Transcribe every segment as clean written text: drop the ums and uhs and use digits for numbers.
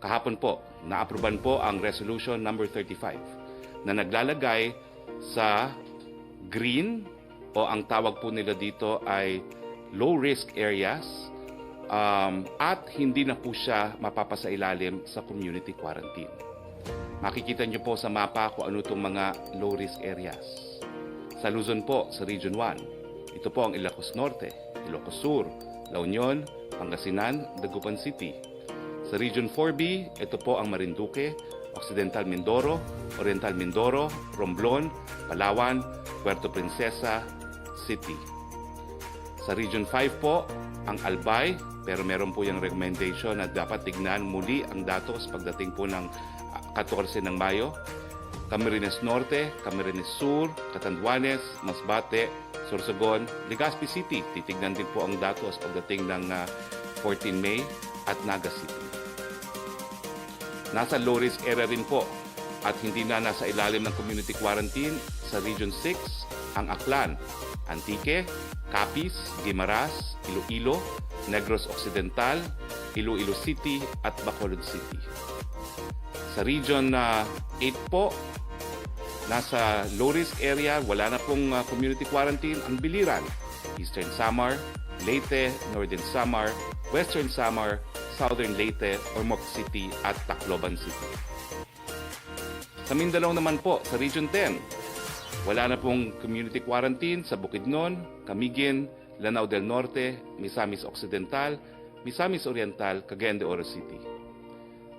Kahapon po, naapruban po ang Resolution number 35 na naglalagay sa green o ang tawag po nila dito ay low-risk areas at hindi na po siya mapapasailalim sa community quarantine. Makikita niyo po sa mapa kung ano itong mga low-risk areas. Sa Luzon po, sa Region 1, ito po ang Ilocos Norte, Ilocos Sur, La Union, Pangasinan, Dagupan City. Sa Region 4B, ito po ang Marinduque, Occidental Mindoro, Oriental Mindoro, Romblon, Palawan, Puerto Princesa City. Sa Region 5 po, ang Albay, pero meron po yung recommendation na dapat tignan muli ang datos pagdating po ng 14 ng Mayo. Camarines Norte, Camarines Sur, Catanduanes, Masbate, Sorsogon, Legazpi City. Titignan din po ang datos pagdating ng 14 May at Naga City. Nasa low-risk area rin po at hindi na nasa ilalim ng community quarantine sa Region 6, ang Aklan, Antique, Capiz, Guimaras, Iloilo, Negros Occidental, Iloilo City at Bacolod City. Sa Region 8 po, nasa low-risk area, wala na pong community quarantine, ang Biliran, Eastern Samar, Leyte, Northern Samar, Western Samar, Southern Leyte, Ormoc City at Tacloban City. Sa Mindanao naman po, sa Region 10, wala na pong community quarantine sa Bukidnon, Camiguin, Lanao del Norte, Misamis Occidental, Misamis Oriental, Cagayan de Oro City.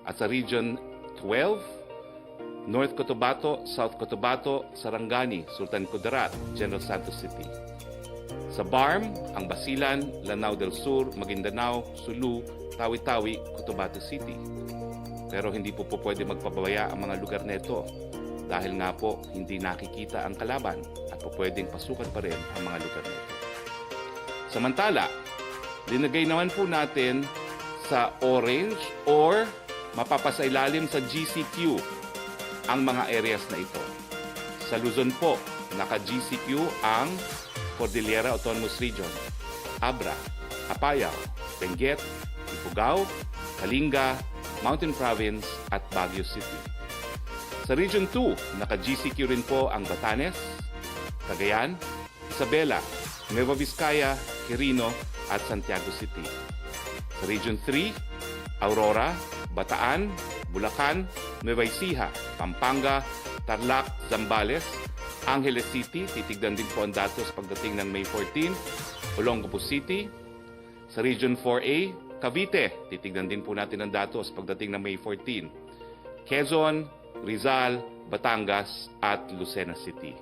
At sa Region 12, North Cotabato, South Cotabato, Sarangani, Sultan Kudarat, General Santos City. Sa BARM, ang Basilan, Lanao del Sur, Maguindanao, Sulu, Tawi-Tawi, Cotabato City. Pero hindi po pwede magpabaya ang mga lugar nito dahil nga po hindi nakikita ang kalaban at po pwedeng pasukan pa rin ang mga lugar nito. Samantala, linagay naman po natin sa orange or mapapasailalim sa GCQ ang mga areas na ito. Sa Luzon po, naka-GCQ ang Cordillera Autonomous Region, Abra, Apayao, Benguet, Ifugao, Kalinga, Mountain Province at Baguio City. Sa Region 2, naka-GCQ rin po ang Batanes, Cagayan, Isabela, Nueva Vizcaya, Quirino at Santiago City. Sa Region 3, Aurora, Bataan, Bulacan, Nueva Ecija, Pampanga, Tarlac, Zambales, Angeles City, titignan din po ang datos pagdating ng May 14, Olongapo City. Sa Region 4A, Cavite, titignan din po natin ang datos pagdating ng May 14. Quezon, Rizal, Batangas at Lucena City.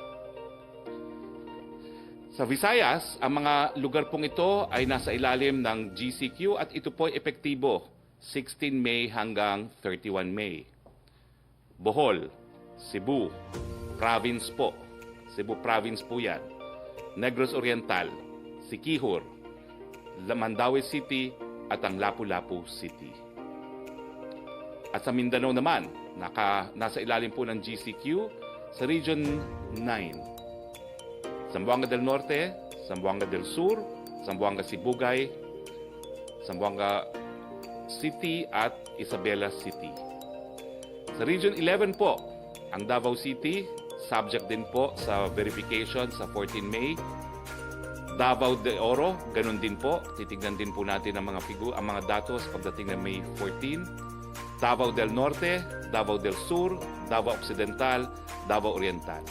Sa Visayas, ang mga lugar pong ito ay nasa ilalim ng GCQ at ito po ay epektibo 16 May hanggang 31 May. Bohol, Cebu, Province po. Cebu Province po yan. Negros Oriental, Siquijor, Mandaue City at ang Lapu-Lapu City. At sa Mindanao naman, nasa ilalim po ng GCQ sa Region 9. Zamboanga del Norte, Zamboanga del Sur, Zamboanga Sibugay, Zamboanga City at Isabela City. Sa Region 11 po, ang Davao City, subject din po sa verification sa 14 May. Davao de Oro, ganun din po. Titignan din po natin ang mga datos pagdating ng May 14. Davao del Norte, Davao del Sur, Davao Occidental, Davao Oriental.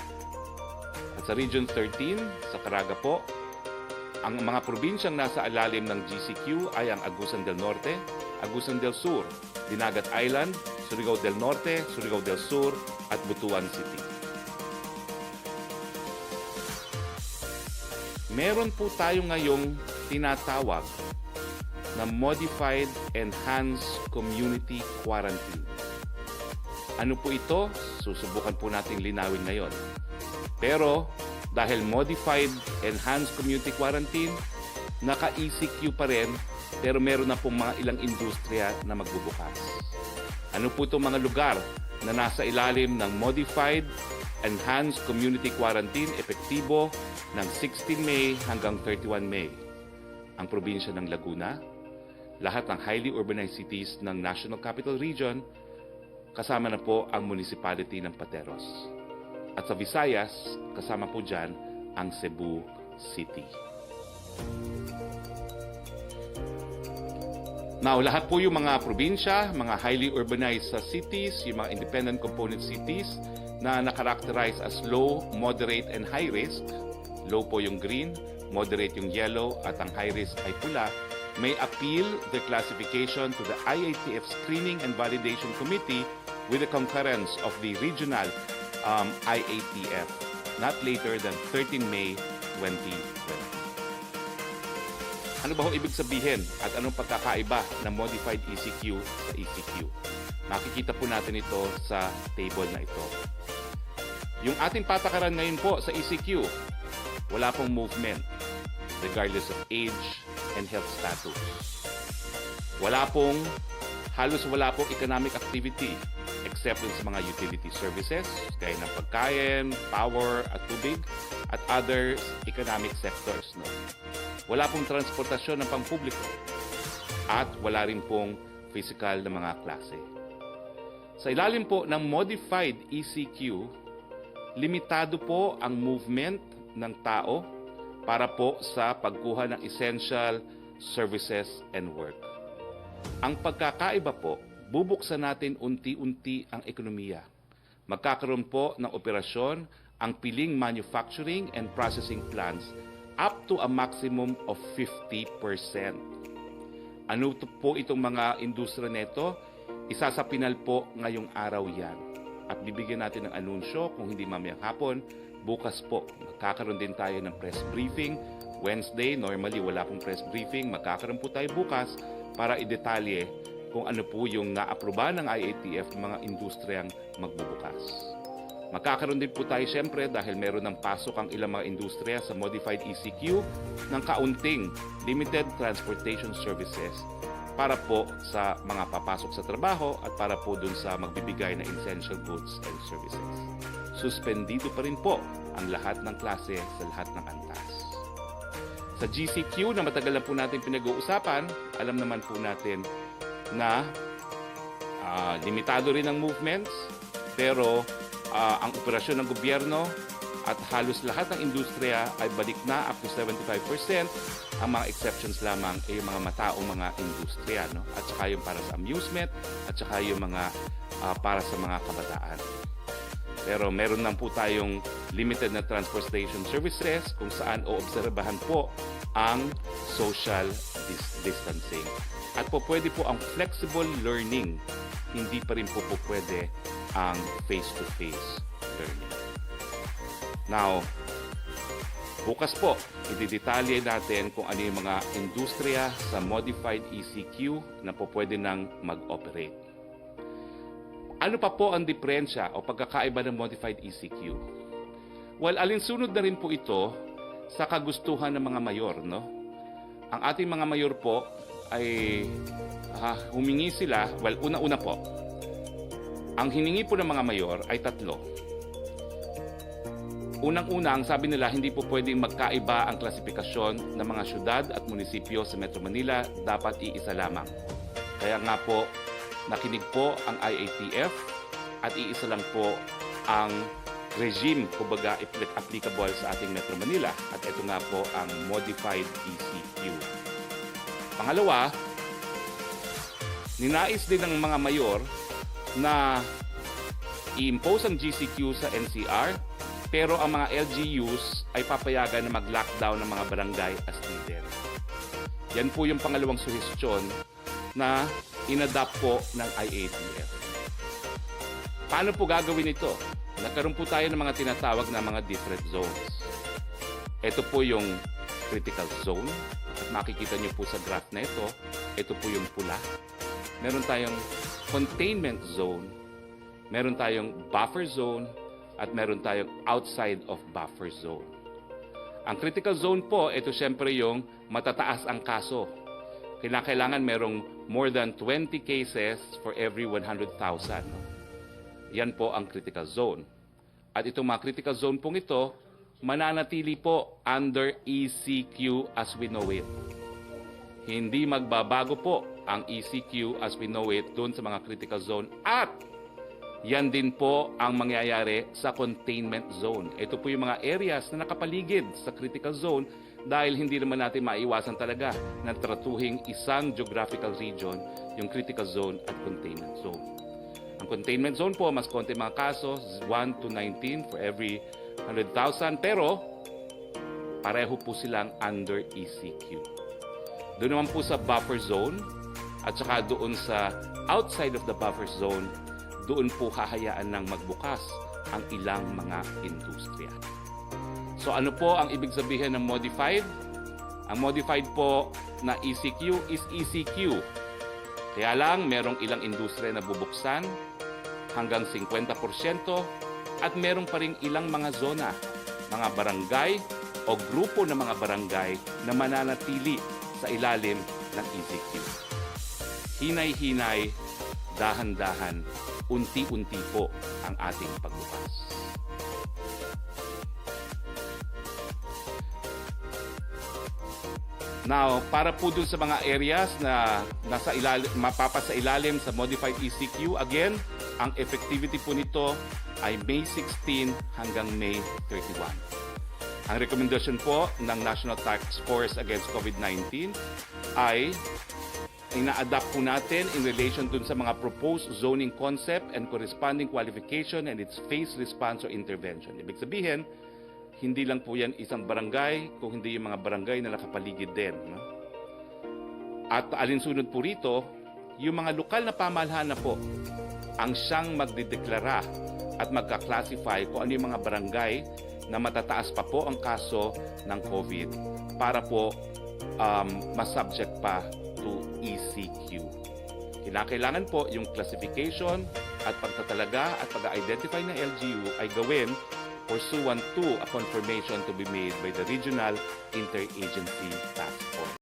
At sa Region 13, sa Caraga po, ang mga probinsyang nasa alalim ng GCQ ay ang Agusan del Norte, Agusan del Sur, Dinagat Island, Surigao del Norte, Surigao del Sur at Butuan City. Meron po tayo ngayong tinatawag na Modified Enhanced Community Quarantine. Ano po ito? Susubukan po nating linawin ngayon. Pero dahil Modified Enhanced Community Quarantine, naka-ECQ pa rin, pero meron na pong mga ilang industriya na magbubukas. Ano po itong mga lugar na nasa ilalim ng Modified Enhanced Community Quarantine epektibo ng 16 May hanggang 31 May? Ang probinsya ng Laguna, lahat ng highly urbanized cities ng National Capital Region, kasama na po ang municipality ng Pateros. At sa Visayas, kasama po dyan ang Cebu City. Now, lahat po yung mga probinsya, mga highly urbanized cities, yung mga independent component cities na nakarakterize as low, moderate, and high risk. Low po yung green, moderate yung yellow, at ang high risk ay pula, may appeal their classification to the IATF Screening and Validation Committee with the concurrence of the regional IATF not later than 13 May 2020. Ano ba ho ibig sabihin at anong pagkakaiba ng Modified ECQ sa ECQ? Makikita po natin ito sa table na ito. Yung ating patakaran ngayon po sa ECQ, wala pong movement regardless of age and health status. Halos wala pong economic activity except sa mga utility services gaya ng pagkain, power at tubig at other economic sectors. No? Wala pong transportasyon ng pampubliko at wala rin pong physical na mga klase. Sa ilalim po ng Modified ECQ, limitado po ang movement ng tao para po sa pagkuha ng essential services and work. Ang pagkakaiba po, bubuksan natin unti-unti ang ekonomiya. Magkakaroon po ng operasyon ang piling manufacturing and processing plants up to a maximum of 50%. Ano po itong mga industriya nito? Isasapinal po ngayong araw yan. At bibigyan natin ng anunsyo kung hindi mamayang hapon. Bukas po, magkakaroon din tayo ng press briefing. Wednesday, normally wala pong press briefing. Magkakaroon po tayo bukas para idetalye kung ano po yung naapruba ng IATF ng mga industriyang magbubukas. Magkakaroon din po tayo siyempre dahil meron ng pasok ang ilang mga industriya sa Modified ECQ ng kaunting limited transportation services para po sa mga papasok sa trabaho at para po dun sa magbibigay na essential goods and services. Suspendido pa rin po ang lahat ng klase sa lahat ng antas. Sa GCQ na matagal na po natin pinag-uusapan, alam naman po natin na limitado rin ang movements, pero ang operasyon ng gobyerno at halos lahat ng industriya ay balik na up to 75%. Ang mga exceptions lamang ay yung mga mataong mga industriya, no? At saka yung para sa amusement at saka yung mga para sa mga kabataan. Pero meron lang po tayong limited na transportation services kung saan oobserbahan po ang social distancing. At po pwede po ang flexible learning, hindi pa rin po pwede ang face-to-face learning. Now, bukas po, ididetalye natin kung ano yung mga industriya sa Modified ECQ na po pwede nang mag-operate. Ano pa po ang diferensya o pagkakaiba ng Modified ECQ? Well, alinsunod na rin po ito sa kagustuhan ng mga mayor, no? Ang ating mga mayor po ay humingi sila, well, una-una po, ang hiningi po ng mga mayor ay tatlo. Unang-una, ang sabi nila, hindi po pwedeng magkaiba ang klasifikasyon ng mga syudad at munisipyo sa Metro Manila, dapat iisa lamang. Kaya nga po, nakinig po ang IATF at iisa lang po ang regime, kumbaga, applicable sa ating Metro Manila. At ito nga po ang Modified ECQ. Pangalawa, ninais din ng mga mayor na i-impose ang GCQ sa NCR, pero ang mga LGUs ay papayagan na mag-lockdown ng mga barangay as needed. Yan po yung pangalawang suhestyon na inadapt po ng IATF. Paano po gagawin ito? Nagkaroon po tayo ng mga tinatawag na mga different zones. Ito po yung critical zone. At makikita nyo po sa graph na ito po yung pula. Meron tayong containment zone, meron tayong buffer zone, at meron tayong outside of buffer zone. Ang critical zone po, ito syempre yung matataas ang kaso. Kailangan merong more than 20 cases for every 100,000. Yan po ang critical zone. At itong mga critical zone pong ito, mananatili po under ECQ as we know it. Hindi magbabago po ang ECQ as we know it doon sa mga critical zone at yan din po ang mangyayari sa containment zone. Ito po yung mga areas na nakapaligid sa critical zone dahil hindi naman natin maiwasan talaga na tratuhing isang geographical region, yung critical zone at containment zone. Ang containment zone po, mas konti mga kaso, 1 to 19 for every 100,000, pero pareho po silang under ECQ. Doon naman po sa buffer zone at saka doon sa outside of the buffer zone, doon po hahayaan ng magbukas ang ilang mga industriya. So ano po ang ibig sabihin ng modified? Ang modified po na ECQ is ECQ. Kaya lang merong ilang industriya na bubuksan hanggang 50% at merong pa rin ilang mga zona, mga barangay o grupo ng mga barangay na mananatili sa ilalim ng ECQ. Hinay-hinay, dahan-dahan, unti-unti po ang ating pagbukas. Now, para po dun sa mga areas na nasa ilalim, mapapasa ilalim sa modified ECQ, again, ang effectivity po nito ay May 16 hanggang May 31. Ang rekomendasyon po ng National Task Force Against COVID-19 ay ina-adapt po natin in relation dun sa mga proposed zoning concept and corresponding qualification and its phase response or intervention. Ibig sabihin, hindi lang po yan isang barangay, kung hindi yung mga barangay na nakapaligid din. No? At alinsunod po rito, yung mga lokal na pamahalaan na po ang siyang magdideklara at magka-classify kung ano yung mga barangay na matataas pa po ang kaso ng COVID para po masubject pa to ECQ. Kinakailangan po yung classification at pagtatalaga at pag-identify ng LGU ay gawin pursuant to a confirmation to be made by the Regional Interagency Task Force.